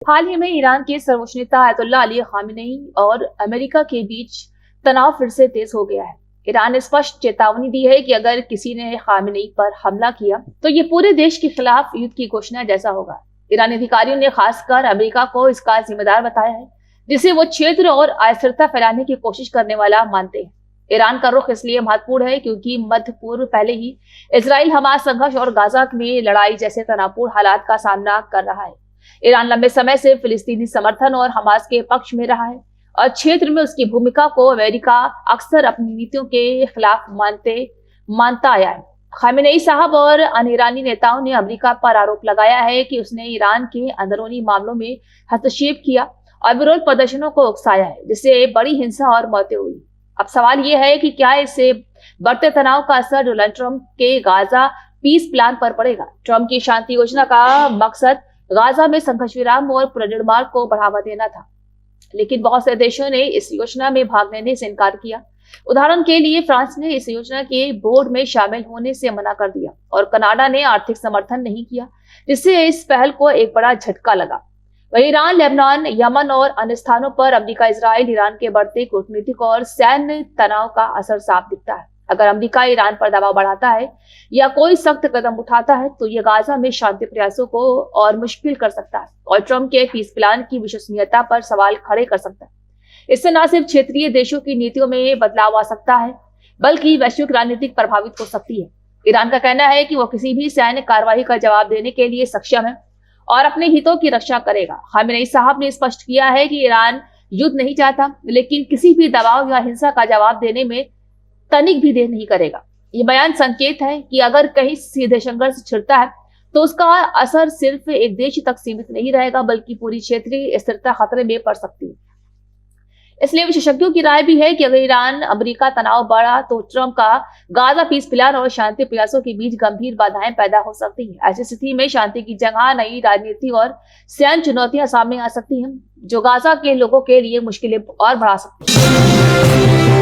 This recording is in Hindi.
हाल ही में ईरान के सर्वोच्च नेता आयतुल्लाह अली खामेनेई और अमेरिका के बीच तनाव फिर से तेज हो गया है। ईरान ने स्पष्ट चेतावनी दी है कि अगर किसी ने खामेनेई पर हमला किया तो ये पूरे देश के खिलाफ युद्ध की घोषणा जैसा होगा। ईरानी अधिकारियों ने खासकर अमेरिका को इसका जिम्मेदार बताया है, जिसे वो क्षेत्र और अस्थिरता फैलाने की कोशिश करने वाला मानते हैं। ईरान का रुख इसलिए महत्वपूर्ण है क्योंकि मध्य पूर्व पहले ही इजराइल हमास संघर्ष और गाजा में लड़ाई जैसे तनावपूर्ण हालात का सामना कर रहा है। ईरान लंबे समय से फिलिस्तीनी समर्थन और हमास के पक्ष में रहा है और क्षेत्र में उसकी भूमिका को अमेरिका अक्सर अपनी नीतियों के खिलाफ मानता आया है। खामेनेई साहब और अन्य ईरानी नेताओं ने अमेरिका पर आरोप लगाया है कि उसने ईरान के अंदरूनी मामलों में हस्तक्षेप किया और विरोध प्रदर्शनों को उकसाया है, जिससे बड़ी हिंसा और मौतें हुई। अब सवाल यह है कि क्या इससे बढ़ते तनाव का असर डोनाल्ड ट्रंप के गाजा पीस प्लान पर पड़ेगा। ट्रंप की शांति योजना का मकसद गाजा में संघर्ष विराम और पुनर्निर्माण को बढ़ावा देना था, लेकिन बहुत से देशों ने इस योजना में भाग लेने से इनकार किया। उदाहरण के लिए फ्रांस ने इस योजना के बोर्ड में शामिल होने से मना कर दिया और कनाडा ने आर्थिक समर्थन नहीं किया, जिससे इस पहल को एक बड़ा झटका लगा। वहीं ईरान, लेबनान, यमन और अन्य स्थानों पर अमेरिका, इजराइल, ईरान के बढ़ते कूटनीतिक और सैन्य तनाव का असर साफ दिखता है। अगर अमेरिका ईरान पर दबाव बढ़ाता है या कोई सख्त कदम उठाता है तो यह गाजा में शांति प्रयासों को और मुश्किल कर सकता है और ट्रंप के पीस प्लान की विश्वसनीयता पर सवाल खड़े कर सकता है। इससे न सिर्फ क्षेत्रीय देशों की नीतियों में बदलाव आ सकता है, बल्कि वैश्विक राजनीतिक प्रभावित हो सकती है। ईरान का कहना है कि वो किसी भी सैन्य कार्रवाई का जवाब देने के लिए सक्षम है और अपने हितों की रक्षा करेगा। खामेनेई साहब ने स्पष्ट किया है कि ईरान युद्ध नहीं चाहता, लेकिन किसी भी दबाव या हिंसा का जवाब देने में तनिक भी देर नहीं करेगा। ये बयान संकेत है कि अगर कहीं सीधे संघर्ष छिड़ता है तो उसका असर सिर्फ एक देश तक सीमित नहीं रहेगा, बल्कि पूरी क्षेत्रीय स्थिरता खतरे में पड़ सकती है। इसलिए विशेषज्ञों की राय भी है कि अगर ईरान अमेरिका तनाव बढ़ा तो ट्रंप का गाजा पीस प्लान और शांति प्रयासों के बीच गंभीर बाधाएं पैदा हो सकती हैं। ऐसी स्थिति में शांति की जगह नई राजनीति और सैन्य चुनौतियां सामने आ सकती हैं, जो गाजा के लोगों के लिए मुश्किलें और बढ़ा सकती हैं।